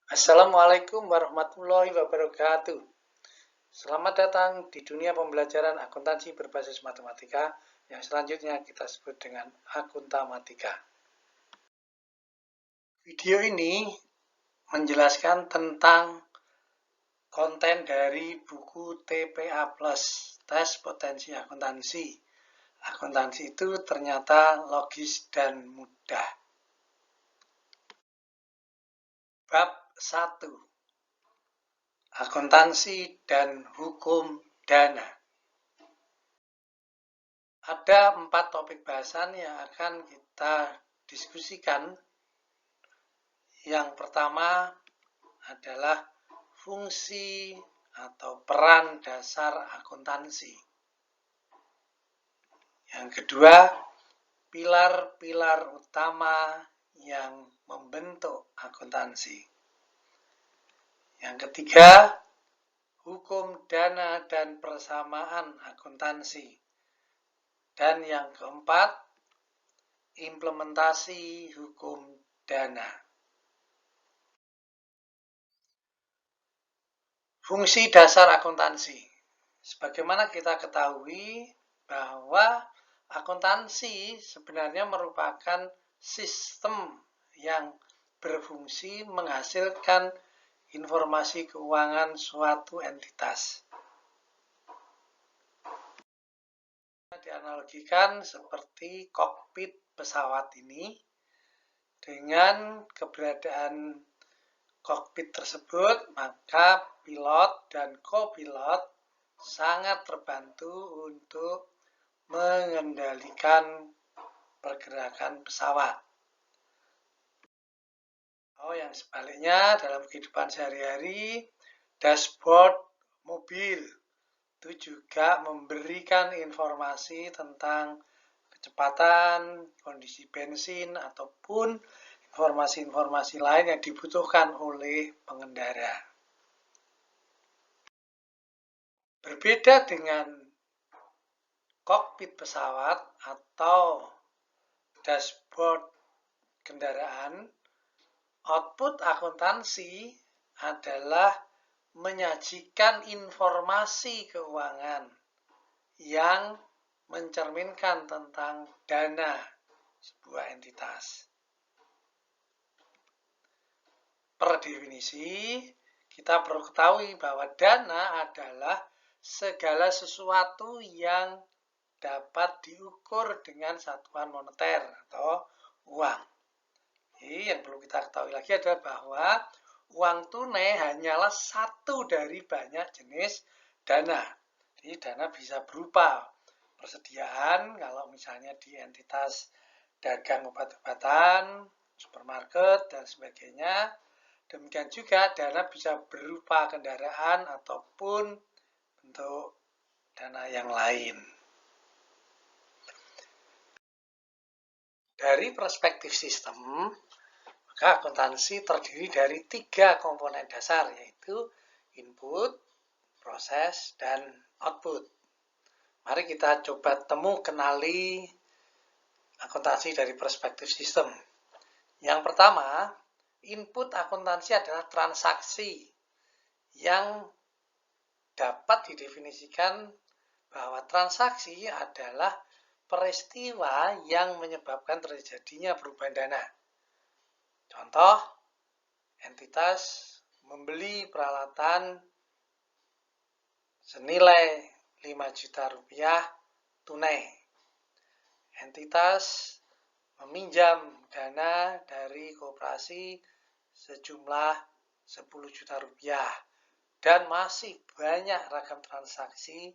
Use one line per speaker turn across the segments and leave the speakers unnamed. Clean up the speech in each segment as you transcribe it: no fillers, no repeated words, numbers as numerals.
Assalamualaikum warahmatullahi wabarakatuh. Selamat datang di dunia pembelajaran akuntansi berbasis matematika yang selanjutnya kita sebut dengan akuntamatika. Video ini menjelaskan tentang konten dari buku TPA Plus, Tes Potensi Akuntansi. Akuntansi itu ternyata logis dan mudah. Bab 1. Akuntansi dan hukum dana. Ada 4 topik bahasan yang akan kita diskusikan. Yang pertama adalah fungsi atau peran dasar akuntansi. Yang kedua, pilar-pilar utama yang membentuk akuntansi. Yang ketiga, hukum dana dan persamaan akuntansi. Dan yang keempat, implementasi hukum dana. Fungsi dasar akuntansi. Sebagaimana kita ketahui bahwa akuntansi sebenarnya merupakan sistem yang berfungsi menghasilkan informasi keuangan suatu entitas. Dianalogikan seperti kokpit pesawat ini, dengan keberadaan kokpit tersebut, maka pilot dan kopilot sangat terbantu untuk mengendalikan pergerakan pesawat. Yang sebaliknya, dalam kehidupan sehari-hari, dashboard mobil itu juga memberikan informasi tentang kecepatan, kondisi bensin, ataupun informasi-informasi lain yang dibutuhkan oleh pengendara. Berbeda dengan kokpit pesawat atau dashboard kendaraan, output akuntansi adalah menyajikan informasi keuangan yang mencerminkan tentang dana sebuah entitas. Per definisi, kita perlu ketahui bahwa dana adalah segala sesuatu yang dapat diukur dengan satuan moneter atau uang. Jadi yang perlu kita ketahui lagi adalah bahwa uang tunai hanyalah satu dari banyak jenis dana. Jadi dana bisa berupa persediaan, kalau misalnya di entitas dagang obat-obatan, supermarket, dan sebagainya. Demikian juga dana bisa berupa kendaraan ataupun bentuk dana yang lain. Dari perspektif sistem, maka akuntansi terdiri dari 3 komponen dasar, yaitu input, proses, dan output. Mari kita coba kenali akuntansi dari perspektif sistem. Yang pertama, input akuntansi adalah transaksi yang dapat didefinisikan bahwa transaksi adalah peristiwa yang menyebabkan terjadinya perubahan dana. Contoh, entitas membeli peralatan senilai 5 juta rupiah tunai. Entitas meminjam dana dari koperasi sejumlah 10 juta rupiah. Dan masih banyak ragam transaksi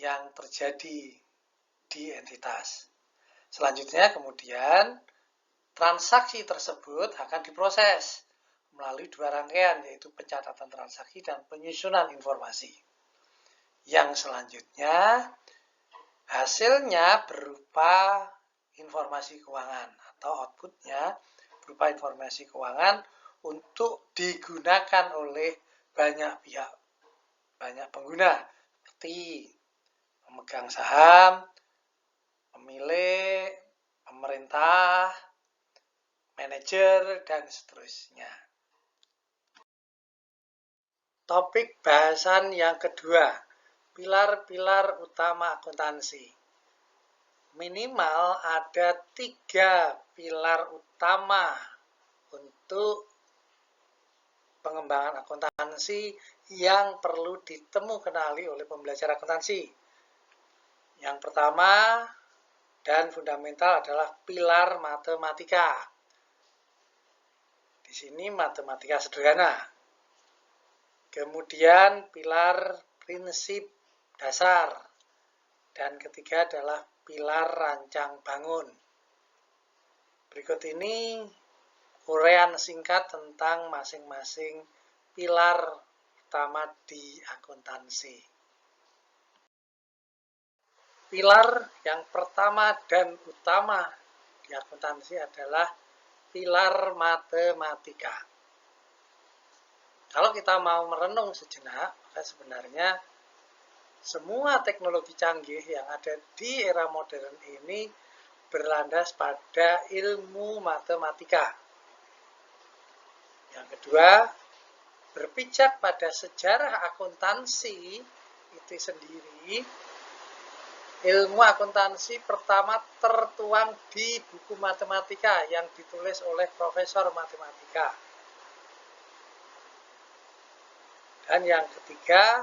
yang terjadi di entitas. Selanjutnya kemudian transaksi tersebut akan diproses melalui 2 rangkaian, yaitu pencatatan transaksi dan penyusunan informasi. Yang selanjutnya hasilnya berupa informasi keuangan atau outputnya berupa informasi keuangan untuk digunakan oleh banyak pihak, banyak pengguna, seperti pemegang saham, pemilik, pemerintah, manajer, dan seterusnya. Topik bahasan yang kedua, pilar-pilar utama akuntansi. Minimal ada 3 pilar utama untuk pengembangan akuntansi yang perlu kenali oleh pembelajar akuntansi. Yang pertama dan fundamental adalah pilar matematika. Di sini matematika sederhana. Kemudian pilar prinsip dasar. Dan ketiga adalah pilar rancang bangun. Berikut ini uraian singkat tentang masing-masing pilar utama di akuntansi. Pilar yang pertama dan utama di akuntansi adalah pilar matematika. Kalau kita mau merenung sejenak, maka sebenarnya semua teknologi canggih yang ada di era modern ini berlandas pada ilmu matematika. Yang kedua, berpijak pada sejarah akuntansi itu sendiri. Ilmu akuntansi pertama tertuang di buku matematika yang ditulis oleh profesor matematika. Dan yang ketiga,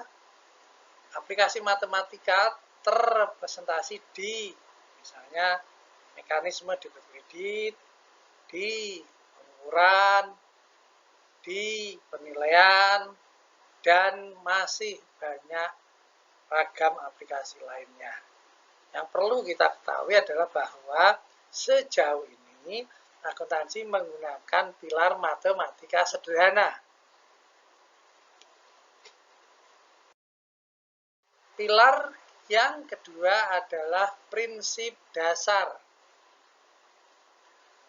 aplikasi matematika terrepresentasi di misalnya mekanisme debit kredit, di pengukuran, di penilaian, dan masih banyak ragam aplikasi lainnya. Yang perlu kita ketahui adalah bahwa sejauh ini akuntansi menggunakan pilar matematika sederhana. Pilar yang kedua adalah prinsip dasar.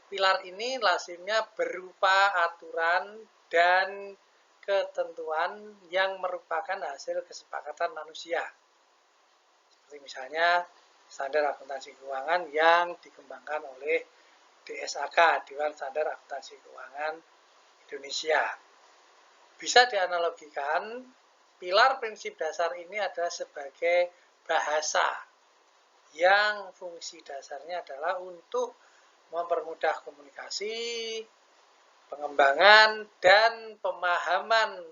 Pilar ini lazimnya berupa aturan dan ketentuan yang merupakan hasil kesepakatan manusia. Seperti misalnya standar akuntansi keuangan yang dikembangkan oleh DSAK, Dewan Standar Akuntansi Keuangan Indonesia. Bisa dianalogikan, pilar prinsip dasar ini adalah sebagai bahasa yang fungsi dasarnya adalah untuk mempermudah komunikasi, pengembangan, dan pemahaman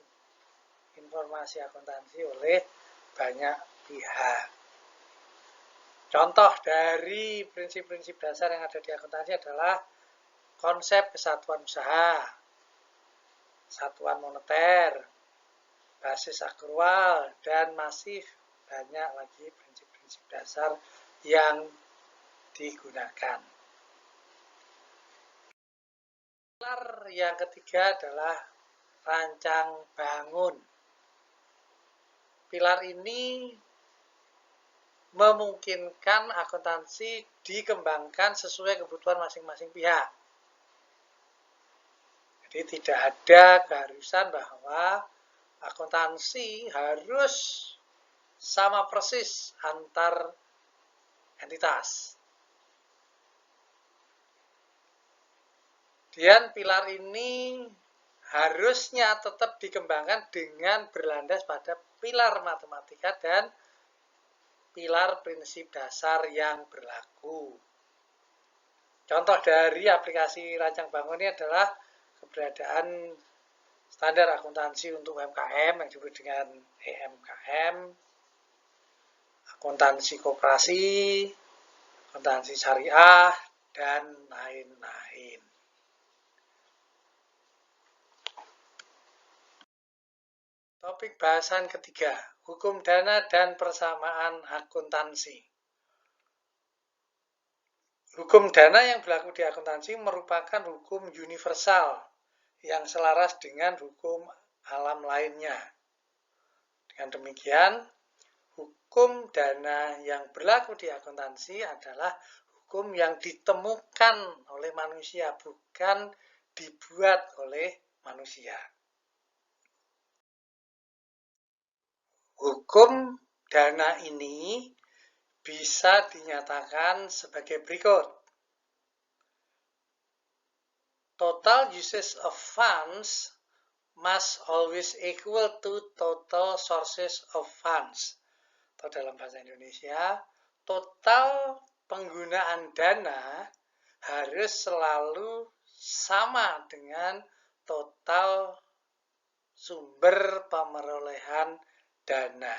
informasi akuntansi oleh banyak pihak. Contoh dari prinsip-prinsip dasar yang ada di akuntansi adalah konsep kesatuan usaha, satuan moneter, basis akrual, dan masih banyak lagi prinsip-prinsip dasar yang digunakan. Pilar yang ketiga adalah rancang bangun. Pilar ini memungkinkan akuntansi dikembangkan sesuai kebutuhan masing-masing pihak. Jadi tidak ada keharusan bahwa akuntansi harus sama persis antar entitas. Dan pilar ini harusnya tetap dikembangkan dengan berlandas pada pilar matematika dan pilar prinsip dasar yang berlaku. Contoh dari aplikasi rancang bangun ini adalah keberadaan standar akuntansi untuk UMKM yang disebut dengan EMKM, akuntansi koperasi, akuntansi syariah, dan lain-lain. Topik bahasan ketiga, hukum dana dan persamaan akuntansi. Hukum dana yang berlaku di akuntansi merupakan hukum universal yang selaras dengan hukum alam lainnya. Dengan demikian, hukum dana yang berlaku di akuntansi adalah hukum yang ditemukan oleh manusia, bukan dibuat oleh manusia. Hukum dana ini bisa dinyatakan sebagai berikut. Total usage of funds must always equal to total sources of funds. Atau dalam bahasa Indonesia, total penggunaan dana harus selalu sama dengan total sumber pemerolehan dana.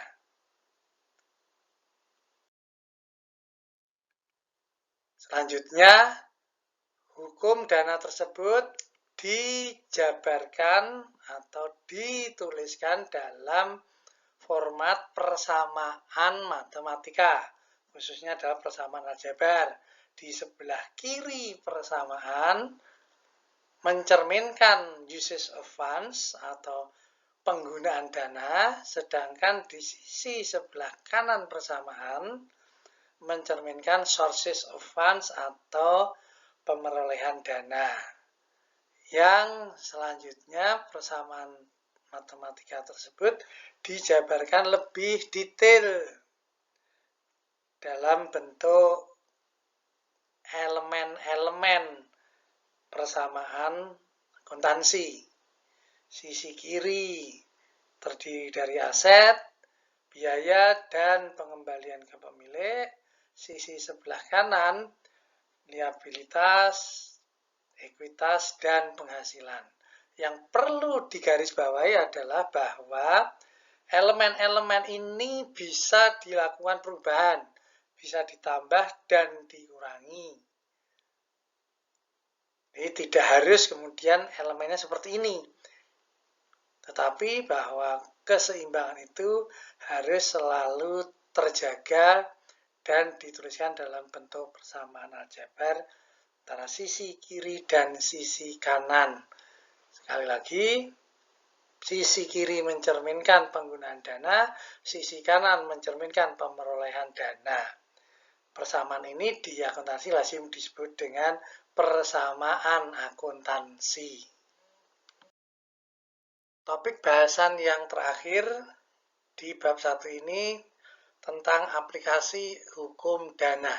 Selanjutnya, hukum dana tersebut dijabarkan atau dituliskan dalam format persamaan matematika, khususnya dalam persamaan aljabar. Di sebelah kiri persamaan mencerminkan uses of funds atau penggunaan dana, sedangkan di sisi sebelah kanan persamaan mencerminkan sources of funds atau pemerolehan dana. Yang selanjutnya persamaan matematika tersebut dijabarkan lebih detail dalam bentuk elemen-elemen persamaan akuntansi. Sisi kiri terdiri dari aset, biaya, dan pengembalian ke pemilik. Sisi sebelah kanan, liabilitas, ekuitas, dan penghasilan. Yang perlu digarisbawahi adalah bahwa elemen-elemen ini bisa dilakukan perubahan, bisa ditambah dan dikurangi. Jadi tidak harus kemudian elemennya seperti ini. Tetapi bahwa keseimbangan itu harus selalu terjaga dan dituliskan dalam bentuk persamaan aljabar antara sisi kiri dan sisi kanan. Sekali lagi, sisi kiri mencerminkan penggunaan dana, sisi kanan mencerminkan pemerolehan dana. Persamaan ini di akuntansi lazim disebut dengan persamaan akuntansi. Topik bahasan yang terakhir di bab 1 ini tentang aplikasi hukum dana.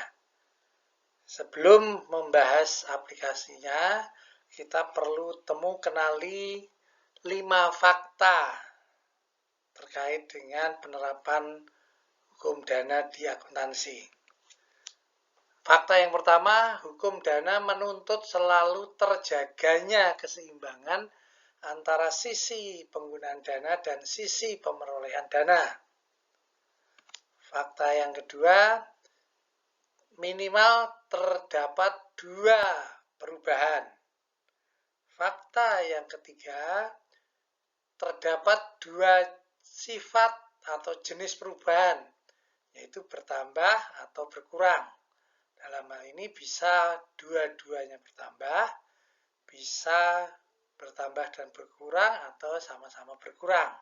Sebelum membahas aplikasinya, kita perlu kenali 5 fakta terkait dengan penerapan hukum dana di akuntansi. Fakta yang pertama, hukum dana menuntut selalu terjaganya keseimbangan antara sisi penggunaan dana dan sisi pemerolehan dana. Fakta yang kedua, minimal terdapat 2 perubahan. Fakta yang ketiga, terdapat 2 sifat atau jenis perubahan, yaitu bertambah atau berkurang. Dalam hal ini bisa dua-duanya bertambah, bisa bertambah dan berkurang, atau sama-sama berkurang.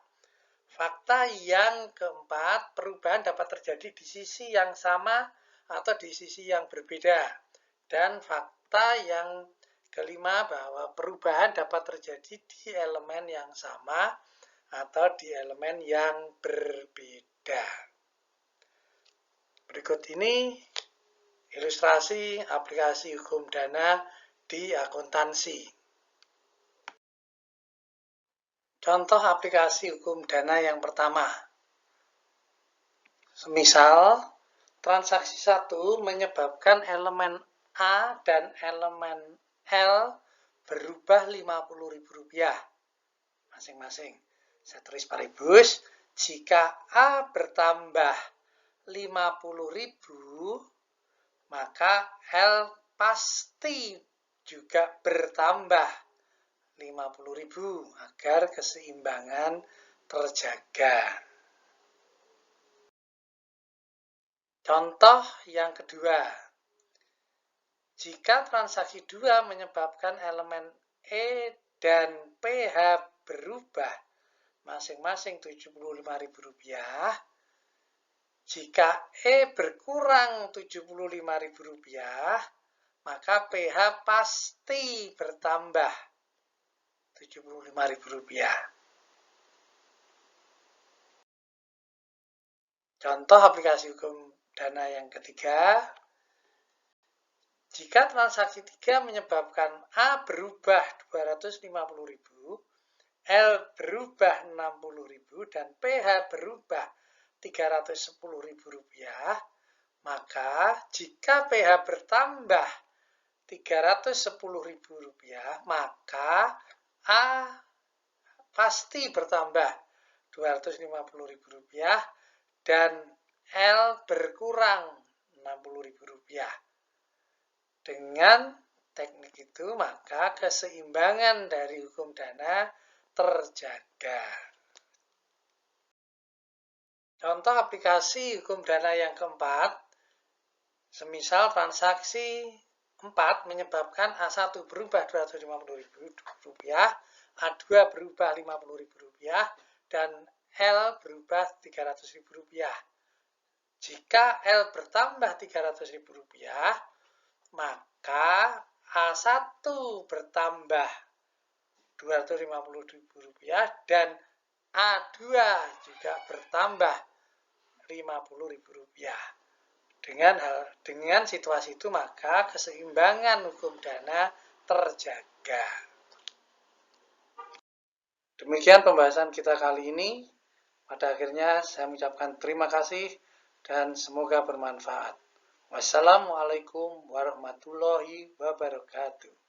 Fakta yang keempat, perubahan dapat terjadi di sisi yang sama atau di sisi yang berbeda. Dan fakta yang kelima, bahwa perubahan dapat terjadi di elemen yang sama atau di elemen yang berbeda. Berikut ini ilustrasi aplikasi hukum dana di akuntansi. Contoh aplikasi hukum dana yang pertama. Semisal, transaksi 1 menyebabkan elemen A dan elemen L berubah Rp50.000 masing-masing. Saya tulis paribus, jika A bertambah 50.000, maka L pasti juga bertambah 50.000 agar keseimbangan terjaga. Contoh yang kedua, jika transaksi 2 menyebabkan elemen E dan PH berubah masing-masing Rp75.000, jika E berkurang Rp75.000, maka PH pasti bertambah Rp75.000. Contoh aplikasi hukum dana yang ketiga, jika transaksi 3 menyebabkan A berubah Rp250.000, L berubah 60.000 dan PH berubah Rp310.000, maka jika PH bertambah Rp310.000, maka A pasti bertambah Rp250.000 dan L berkurang Rp60.000. Dengan teknik itu, maka keseimbangan dari hukum dana terjaga. Contoh aplikasi hukum dana yang keempat, semisal transaksi 4 menyebabkan A1 berubah Rp250.000, A2 berubah Rp50.000, dan L berubah Rp300.000. Jika L bertambah Rp300.000, maka A1 bertambah Rp250.000 dan A2 juga bertambah Rp50.000. Dengan situasi itu, maka keseimbangan hukum dana terjaga. Demikian pembahasan kita kali ini. Pada akhirnya saya mengucapkan terima kasih dan semoga bermanfaat. Wassalamualaikum warahmatullahi wabarakatuh.